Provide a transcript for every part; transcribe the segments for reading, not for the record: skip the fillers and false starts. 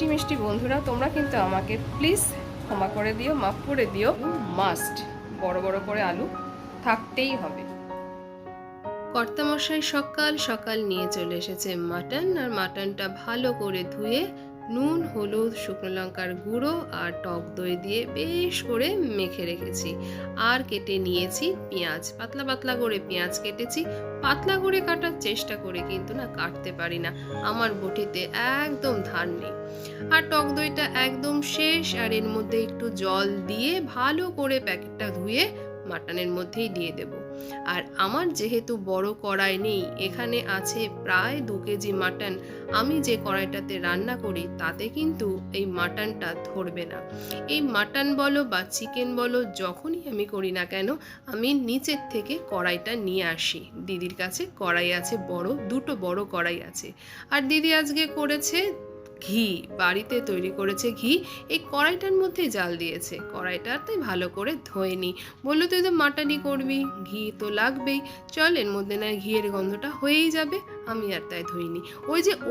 মিষ্টি মিষ্টি বন্ধুরা, তোমরা কিন্তু আমাকে প্লিজ ক্ষমা করে দিও, মাফ করে দিও। মাস্ট বড় বড় করে আলু থাকতেই হবে। কর্তামশাই সকাল সকাল নিয়ে চলে এসেছে মাটন, আর মাটনটা ভালো করে ধুয়ে নুন, হলুদ, শুকনো লঙ্কার গুঁড়ো আর টক দই দিয়ে বেশ করে মেখে রেখেছি। আর কেটে নিয়েছি পেঁয়াজ, পাতলা পাতলা করে পেঁয়াজ কেটেছি। পাতলা করে কাটার চেষ্টা করে কিন্তু না কাটতে পারি না, আমার বটিতে একদম ধার নেই। আর টক দইটা একদম শেষ, আর এর মধ্যে একটু জল দিয়ে ভালো করে প্যাকেটটা ধুয়ে মাটনের মধ্যেই দিয়ে দেব। আর আমার যেহেতু বড় কড়াই নেই, এখানে আছে প্রায় 2 কেজি মাটন, আমি যে কড়াইটাতে রান্না করি তাতে কিন্তু এই মাটনটা ধরবে না। এই মাটন বলো বা চিকেন বলো, যখনই আমি করি না কেন, আমি নিচের থেকে কড়াইটা নিয়ে আসি। দিদির কাছে কড়াই আছে বড়, 2টো বড় কড়াই আছে। আর দিদি আজকে করেছে ঘি, বাড়িতে তৈরি করেছে ঘি। এই কড়াইটার মধ্যে জাল দিয়েছে, কড়াইটাতে ভালো করে ধোয়ে নি। বললো তুই তো মাটনই করবি, ঘি তো লাগবেই, চল এর মধ্যে না ঘিয়ের গন্ধটা হয়েই যাবে। আমি আর তাই ধুইনি।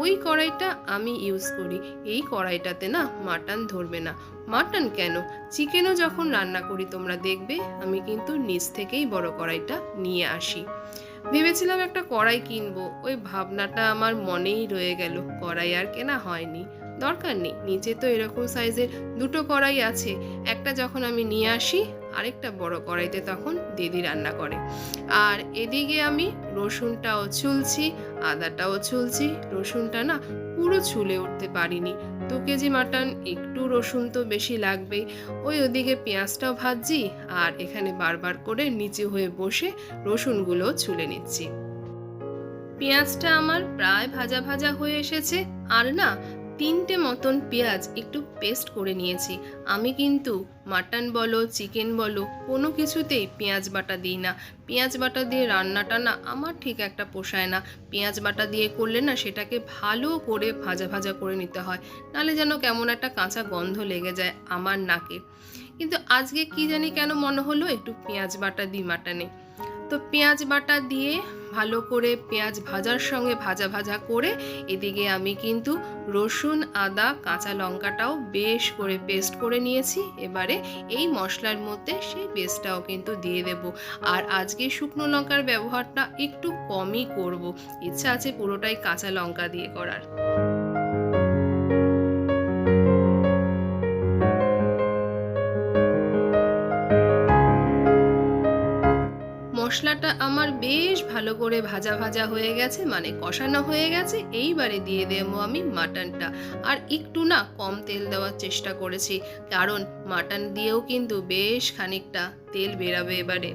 ওই কড়াইটা আমি ইউজ করি, এই কড়াইটাতে না মাটন ধরবে না। মাটন কেন, চিকেনও যখন রান্না করি তোমরা দেখবে আমি কিন্তু নিচ থেকেই বড় কড়াইটা নিয়ে আসি। ভেবেছিলাম একটা কড়াই কিনবো, ওই ভাবনাটা আমার মনেই রয়ে গেল, কড়াই আর কেনা হয়নি। দরকার নেই, নিচে তো এরকম সাইজের 2টো কড়াই আছে। একটা যখন আমি নিয়ে আসি, আরেকটা বড় কড়াইতে তখন দিদি রান্না করে। আর এদিকে আমি রসুনটাও ছুলছি, আদাটাও ছুলছি। রসুনটা না পুরো ছুলে উঠতে পারিনি, 2 কেজি মাটন, একটু রসুন তো বেশি লাগবেই। ওদিকে পেঁয়াজটাও ভাজছি, আর এখানে বারবার করে নিচে হয়ে বসে রসুনগুলো ছুলে নিচ্ছি। পেঁয়াজটা আমার প্রায় ভাজা ভাজা হয়ে এসেছে। আর না 3টে মতন পেঁয়াজ একটু পেস্ট করে নিয়েছি। আমি কিন্তু মাটন বলো চিকেন বলো কোনো কিছুতেই পেঁয়াজ বাটা দিই না। পেঁয়াজ বাটা দিয়ে রান্নাটা না আমার ঠিক একটা পোষায় না। পেঁয়াজ বাটা দিয়ে করলে না সেটাকে ভালো করে ভাজা ভাজা করে নিতে হয়, নাহলে যেন কেমন একটা কাঁচা গন্ধ লেগে যায় আমার নাকে। কিন্তু আজকে কি জানি কেন মনে হলো একটু পেঁয়াজ বাটা দিই মাটনে। তো পেঁয়াজ বাটা দিয়ে ভালো করে পেঁয়াজ ভাজার সঙ্গে ভাজা ভাজা করে এদিকে আমি কিন্তু রসুন, আদা, কাঁচা লঙ্কাটাও বেশ করে পেস্ট করে নিয়েছি। এবারে এই মশলার মধ্যে সেই পেস্টটাও কিন্তু দিয়ে দেব। আর আজকে শুকনো লঙ্কার ব্যবহারটা একটু কমই করব, ইচ্ছা আছে পুরোটাই কাঁচা লঙ্কা দিয়ে করার। মশলাটা আমার বেশ ভালো করে ভাজা ভাজা হয়ে গেছে, মানে কষানো হয়ে গেছে। এইবারে দিয়ে দেবো আমি মাটনটা। আর একটু না কম তেল দেওয়ার চেষ্টা করেছি, কারণ মাটন দিয়েও কিন্তু বেশ খানিকটা তেল বেরাবে এবারে।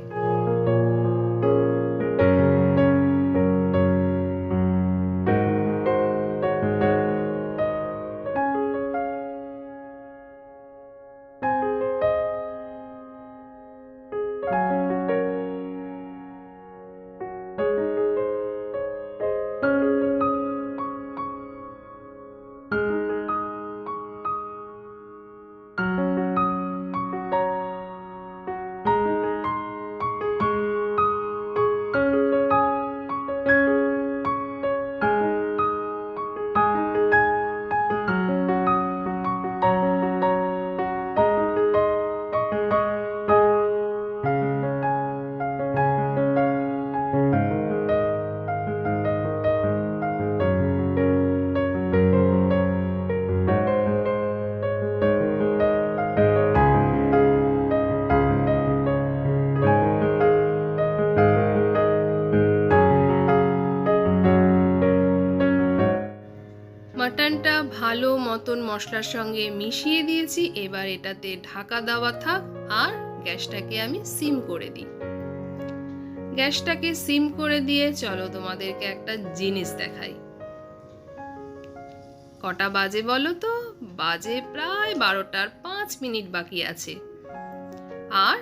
মাটনটা ভালো মতন মশলার সঙ্গে মিশিয়ে দিয়েছি। এবার এটাতে ঢাকা দেওয়া থাক, আর গ্যাসটাকে আমি সিম করে দিই। গ্যাসটাকে সিম করে দিয়ে চলো তোমাদেরকে একটা জিনিস দেখাই। কটা বাজে বলো তো? বাজে প্রায় 12টার 5 মিনিট বাকি আছে। আর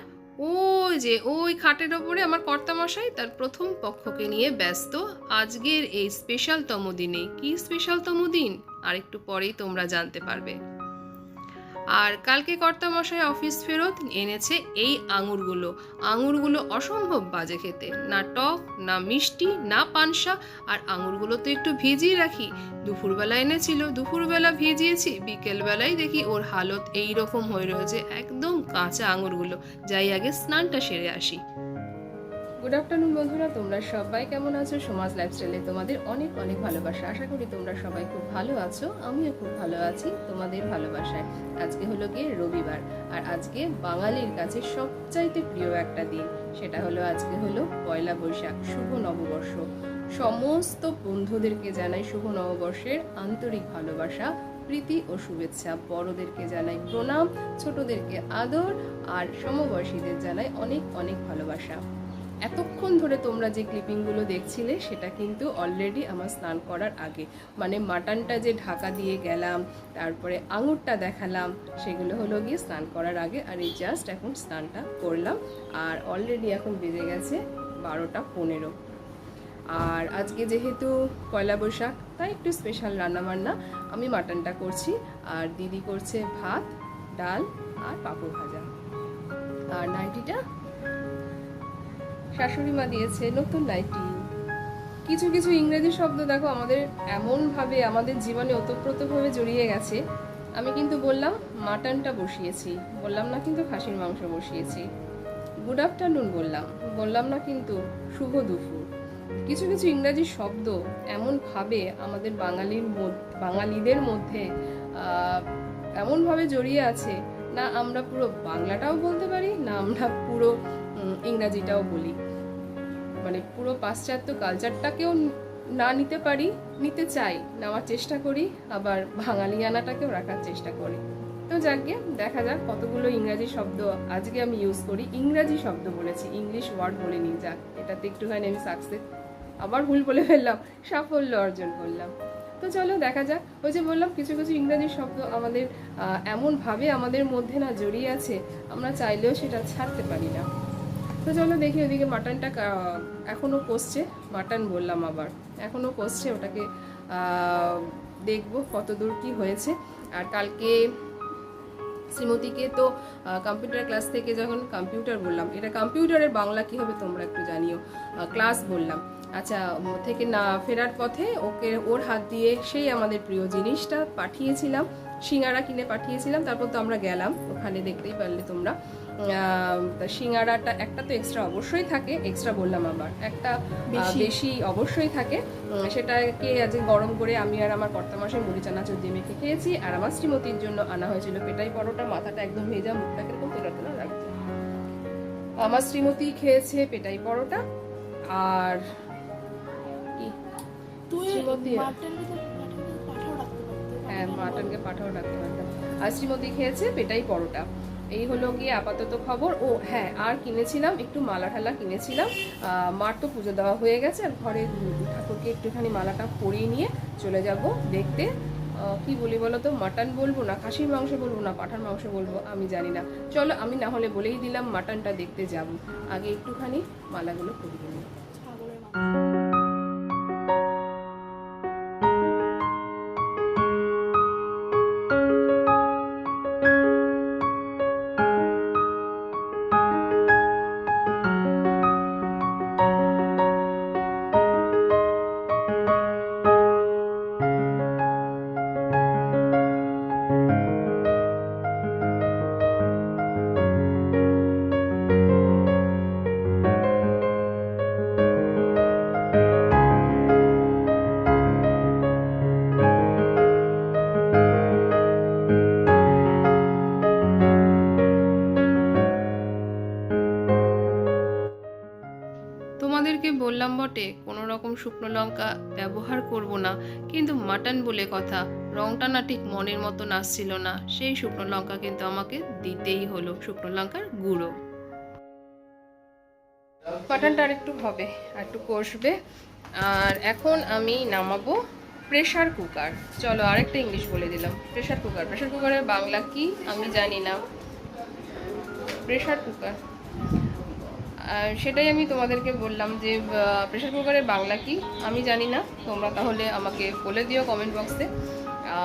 ওই খাটের ওপরে আমার কর্তামশাই তার প্রথম পক্ষকে নিয়ে ব্যস্ত আজকের এই স্পেশালতম দিনে। কি স্পেশালতম দিন আর একটু পরেই তোমরা জানতে পারবে। আর কালকে কর্তামশাই অফিস ফেরত এনেছে এই আঙুরগুলো অসম্ভব বাজে খেতে, না টক না মিষ্টি না পানসা। আর আঙুরগুলো তো একটু ভিজিয়ে রাখি, দুপুরবেলা এনেছিল, দুপুরবেলা ভিজিয়েছি, বিকেলবেলায় দেখি ওর হালত এই রকম হয়ে রয়েছে, একদম কাঁচা আঙুরগুলো। যাই আগে স্নানটা সেরে আসি। গুড আফটারনুন বন্ধুরা, তোমরা সবাই কেমন আছো? সমাজ লাইফস্টাইলে তোমাদের অনেক অনেক ভালোবাসা। আশা করি তোমরা সবাই খুব ভালো আছো, আমিও খুব ভালো আছি তোমাদের ভালোবাসায়। আজকে হলো গিয়ে রবিবার, আর আজকে বাঙালির কাছে সবচাইতে প্রিয় একটা দিন, সেটা হলো আজকে হলো পয়লা বৈশাখ, শুভ নববর্ষ। সমস্ত বন্ধুদেরকে জানাই শুভ নববর্ষের আন্তরিক ভালোবাসা, প্রীতি ও শুভেচ্ছা। বড়দেরকে জানাই প্রণাম, ছোটদেরকে আদর, আর সমবয়সীদের জানাই অনেক অনেক ভালোবাসা। এতক্ষণ ধরে তোমরা যে ক্লিপিংগুলো দেখছিলে সেটা কিন্তু অলরেডি আমার স্নান করার আগে, মানে মাটনটা যে ঢাকা দিয়ে গেলাম, তারপরে আঙুরটা দেখালাম, সেগুলো হলো গিয়ে স্নান করার আগে। আর এই জাস্ট এখন স্নানটা করলাম, আর অলরেডি এখন বেজে গেছে 12:15। আর আজকে যেহেতু পয়লা বৈশাখ, তাই একটু স্পেশাল রান্নাবান্না। আমি মাটনটা করছি, আর দিদি করছে ভাত, ডাল আর পাঁপড় ভাজা। আর নাইটিটা শাশুড়ি মা দিয়েছে, নতুন নাইটি। কিছু কিছু ইংরেজি শব্দ দেখো আমাদের এমনভাবে আমাদের জীবনে ওতপ্রোতভাবে জড়িয়ে গেছে। আমি কিন্তু বললাম মাটনটা বসিয়েছি, বললাম না কিন্তু খাসির মাংস বসিয়েছি। গুড আফটারনুন বললাম না কিন্তু শুভ দুপুর। কিছু কিছু ইংরাজি শব্দ এমনভাবে আমাদের বাঙালিদের মধ্যে এমনভাবে জড়িয়ে আছে, না আমরা পুরো বাংলাটাও বলতে পারি, না আমরা পুরো ইংরাজিটাও বলি। মানে পুরো পাশ্চাত্য কালচারটাকেও না নিতে পারি, নিতে চাই, নেওয়ার চেষ্টা করি, আবার বাঙালিয়ানাটাকেও রাখার চেষ্টা করি। তো যাকে দেখা যাক কতগুলো ইংরাজি শব্দ আজকে আমি ইউজ করি। ইংরাজি শব্দ বলেছি, ইংলিশ ওয়ার্ড বলিনি। যাক, এটাতে একটুখানি আমি সাকসেস, আবার ভুল বলে ফেললাম, সাফল্য অর্জন করলাম। তো চলো দেখা যাক। ওই যে বললাম কিছু কিছু ইংরাজি শব্দ আমাদের এমনভাবে আমাদের মধ্যে না জড়িয়ে আছে, আমরা চাইলেও সেটা ছাড়তে পারি না। তো চলো দেখি, ওদিকে মাটনটা এখনও কষছে, মাটন বললাম আবার, এখনও কষছে, ওটাকে দেখবো কত দূর কী হয়েছে। আর কালকে শ্রীমতীকে তো কম্পিউটার ক্লাস থেকে, যখন কম্পিউটার বললাম, এটা কম্পিউটারের বাংলা কী হবে তোমরা একটু জানিও, ক্লাস বললাম, আচ্ছা, থেকে না ফেরার পথে ওর হাত দিয়ে সেই আমাদের প্রিয় জিনিসটা পাঠিয়েছিলাম, সিঙ্গারা কিনে পাঠিয়েছিলাম। তারপর তো আমরা গেলাম ওখানে, দেখতেই পারলে তোমরা। সিঙ্গারাটা একটা তো এক্সট্রা অবশ্যই থাকে, এক্সট্রা বললাম আবার, একটা বেশি অবশ্যই থাকে। সেটাকে আজকে গরম করে আমি আর আমার কর্তামশাই মুড়ি চানাচুর দিয়ে মেখে খেয়েছি। আর আমার শ্রীমতীর জন্য আনা হয়েছিল পেটাই পরোটা, মাথাটা একদম ভেজা, মুখটা কিরকম তোলা তোলা লাগছে। আমার শ্রীমতী খেয়েছে পেটাই পরোটা, আর কি শ্রীমতী, হ্যাঁ মাটনকে পাঠাও রাখতে পারতাম। আর শ্রীমতী খেয়েছে পেটাই পরোটা। এই হলো গিয়ে আপাতত খবর। ও হ্যাঁ, আর কিনেছিলাম একটু মালা ঠালা কিনেছিলাম। মার তো পুজো দেওয়া হয়ে গেছে, আর ঘরে ঠাকুরকে একটুখানি মালাটা পরিয়ে নিয়ে চলে যাব দেখতে। কি বলি বলো তো, মাটন বলবো না খাসির মাংস বলবো না পাঠার মাংস বলবো আমি জানি না। চলো, আমি না হলে বলেই দিলাম মাটনটা দেখতে যাব। আগে একটুখানি মালাগুলো পরিয়ে নিই। তোমাদেরকে বললাম বটে কোনো রকম শুকনো লঙ্কা ব্যবহার করব না, কিন্তু মাটন বলে কথা, রংটা না ঠিক মনের মতন আসছিল না, সেই শুকনো লঙ্কা কিন্তু আমাকে দিতেই হলো, শুকনো লঙ্কার গুঁড়ো। মাটনটা আর একটু হবে, আর একটু কষবে। আর এখন আমি নামাবো প্রেশার কুকার। চলো, আরেকটা ইংলিশ বলে দিলাম, প্রেশার কুকার। প্রেশার কুকারের বাংলা কি আমি জানি না, প্রেশার কুকার, সেটাই আমি তোমাদেরকে বললাম যে প্রেশার কুকারের বাংলা কি আমি জানি না, তোমরা তাহলে আমাকে বলে দিও কমেন্ট বক্সে।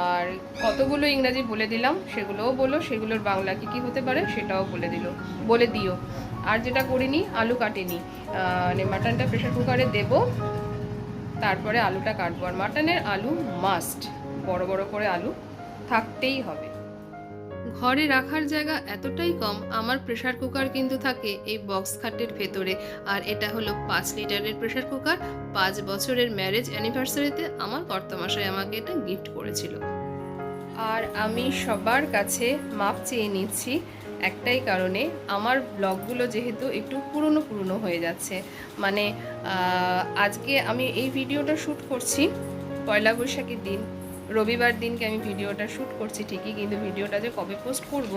আর কতগুলো ইংরাজি বলে দিলাম, সেগুলোও বলো, সেগুলোর বাংলা কী কী হতে পারে সেটাও বলে দিও। আর যেটা করিনি, আলু কাটিনি, মানে মাটনটা প্রেশার কুকারে দেব, তারপরে আলুটা কাটবো। আর মাটনের আলু মাস্ট, বড় বড় করে আলু থাকতেই হবে। ঘরে রাখার জায়গা এতটাই কম, আমার প্রেশার কুকার কিন্তু থাকে এই বক্স খাটের ভেতরে। আর এটা হলো 5 লিটারের প্রেশার কুকার। 5 বছরের ম্যারেজ অ্যানিভার্সারিতে আমার কর্তামশাই আমাকে এটা গিফট করেছিল। আর আমি সবার কাছে মাপ চেয়ে নিচ্ছি একটাই কারণে, আমার ব্লগগুলো যেহেতু একটু পুরনো হয়ে যাচ্ছে। মানে আজকে আমি এই ভিডিওটা শ্যুট করছি পয়লা বৈশাখের দিন, রবিবার দিনকে আমি ভিডিওটা শ্যুট করছি ঠিকই, কিন্তু ভিডিওটা যে কবে পোস্ট করব,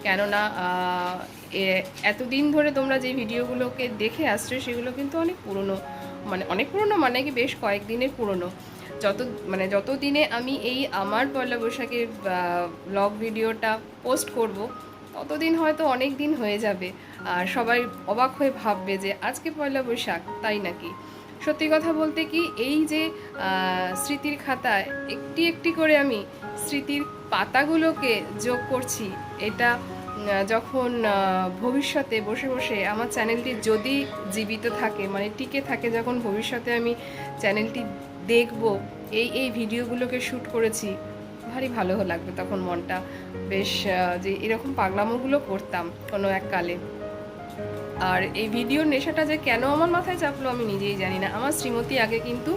কেননা এতদিন ধরে তোমরা যে ভিডিওগুলোকে দেখে আসছো সেগুলো কিন্তু অনেক পুরনো, মানে কি বেশ কয়েকদিনের পুরনো। যত দিনে আমি এই আমার পয়লা বৈশাখের ব্লগ ভিডিওটা পোস্ট করব, ততদিন হয়তো অনেক দিন হয়ে যাবে। আর সবাই অবাক হয়ে ভাববে যে আজকে পয়লা বৈশাখ, তাই নাকি। সত্যি কথা বলতে কি, এই যে স্মৃতির খাতায় একটি একটি করে আমি স্মৃতির পাতাগুলোকে যোগ করছি, এটা যখন ভবিষ্যতে বসে বসে আমার চ্যানেলটি যদি জীবিত থাকে, মানে টিকে থাকে, যখন ভবিষ্যতে আমি চ্যানেলটি দেখব, এই ভিডিওগুলোকে শ্যুট করেছি, ভারী ভালো লাগবে তখন মনটা। বেশ যে এরকম পাগলামোগুলো করতাম কোনো এক কালে। আর এই ভিডিওর নেশাটা যে কেন আমার মাথায় চাপলো আমি নিজেই জানি না। আমার শ্রীমতী আগে কিন্তু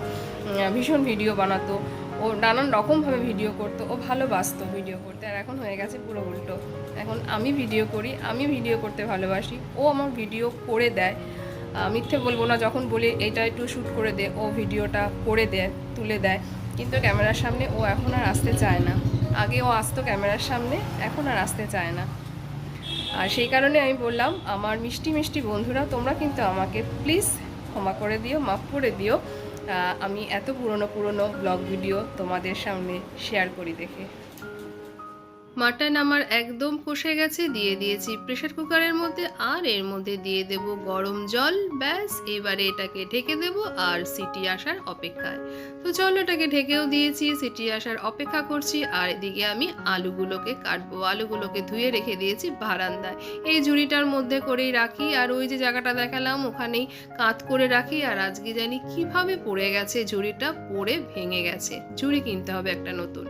ভীষণ ভিডিও বানাতো, ও নানান রকমভাবে ভিডিও করতো, ও ভালোবাসতো ভিডিও করতে। আর এখন হয়ে গেছে পুরো উল্টো, এখন আমি ভিডিও করি, আমি ভিডিও করতে ভালোবাসি, ও আমার ভিডিও করে দেয়। মিথ্যে বলবো না, যখন বলি এটা একটু শ্যুট করে দে, ও ভিডিওটা করে দেয়, তুলে দেয়। কিন্তু ক্যামেরার সামনে ও এখন আর আসতে চায় না। আগে ও আসতো ক্যামেরার সামনে, এখন আর আসতে চায় না। আর সেই কারণে আমি বললাম, আমার মিষ্টি মিষ্টি বন্ধুরা, তোমরা কিন্তু আমাকে প্লিজ ক্ষমা করে দিও, মাফ করে দিও, আমি এত পুরনো ব্লগ ভিডিও তোমাদের সামনে শেয়ার করি দেখে। মাটন আমার একদম কষে গেছে, দিয়ে দিয়েছি প্রেশার কুকারের মধ্যে, আর এর মধ্যে দিয়ে দেব গরম জল। ব্যাস, এবারে এটাকে ঢেকে দেব আর সিটি আসার অপেক্ষায়। তো চলো, এটাকে ঢেকেও দিয়েছি, সিটি আসার অপেক্ষা করছি। আর এদিকে আমি আলুগুলোকে কাটবো, আলুগুলোকে ধুয়ে রেখে দিয়েছি বারান্দায়, এই ঝুড়িটার মধ্যে করেই রাখি। আর ওই যে জায়গাটা দেখালাম ওখানেই কাত করে রাখি। আর আজকে জানি কিভাবে পড়ে গেছে ঝুড়িটা, পড়ে ভেঙে গেছে। ঝুড়ি কিনতে হবে একটা নতুন।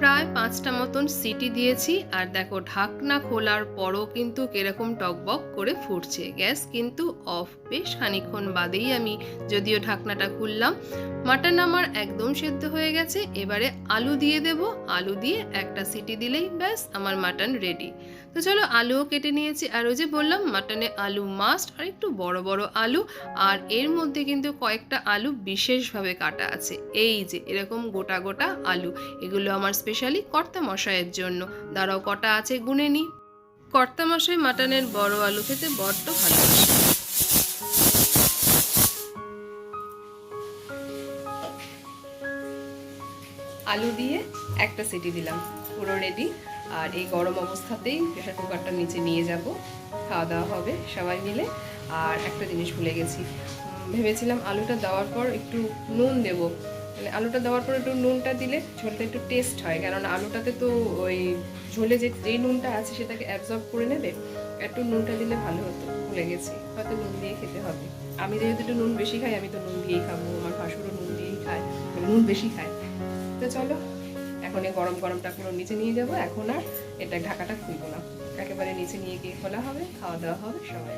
প্রায় 5টা মতন সিটি দিয়েছি। আর দেখো, ঢাকনা খোলার পরও কিন্তু কিরকম টকবক করে ফুটছে। গ্যাস কিন্তু অফ। বেশ খানিকক্ষণ বাদেই আমি যদিও ঢাকনাটা খুললাম। মাটন আমার একদম সেদ্ধ হয়ে গেছে। এবারে আলু দিয়ে দেব, আলু দিয়ে একটা সিটি দিলেই ব্যাস আমার মাটন রেডি। তো চলো, আলুও কেটে নিয়েছি। আর ওই যে বললাম, মাটনে আলু মাস্ট, আর একটু বড় বড় আলু। আর এর মধ্যে কিন্তু কয়েকটা আলু বিশেষভাবে কাটা আছে, এই যে এরকম গোটা গোটা আলু। এগুলো আমার স্পেশালি কর্তামশাইয়ের জন্য। দাঁড়াও, কটা আছে গুনে নি। কর্তামশাই মাটনের বড় আলু খেতে বড্ড ভালোবাসে। আলু দিয়ে একটা সিটি দিলাম, পুরো রেডি। আর এই গরম অবস্থাতেই প্রেশার কুকারটা নিচে নিয়ে যাব, খাওয়া দাওয়া হবে সবাই মিলে। আর একটা জিনিস ভুলে গেছি, ভেবেছিলাম আলুটা দেওয়ার পর একটু নুন দেবো, মানে আলুটা দেওয়ার পর একটু নুনটা দিলে ঝোলটা একটু টেস্ট হয়, কারণ আলুটাতে তো ওই ঝোলে যেই নুনটা আছে সেটাকে অ্যাবজর্ব করে নেবে। একটু নুনটা দিলে ভালো হতো, ভুলে গেছি। হয়তো নুন দিয়ে খেতে হবে। আমি যেহেতু একটু নুন বেশি খাই, আমি তো নুন দিয়েই খাবো। আমার ভাসুরও নুন দিয়েই খায়, নুন বেশি খায়। তো চলো, এখন এই গরম গরমটা পুরো নিচে নিয়ে যাব। এখন আর এটা ঢাকাটা খুলবো না, একেবারে নিচে নিয়ে গিয়ে খোলা হবে, খাওয়া দাওয়া হবে সবাই।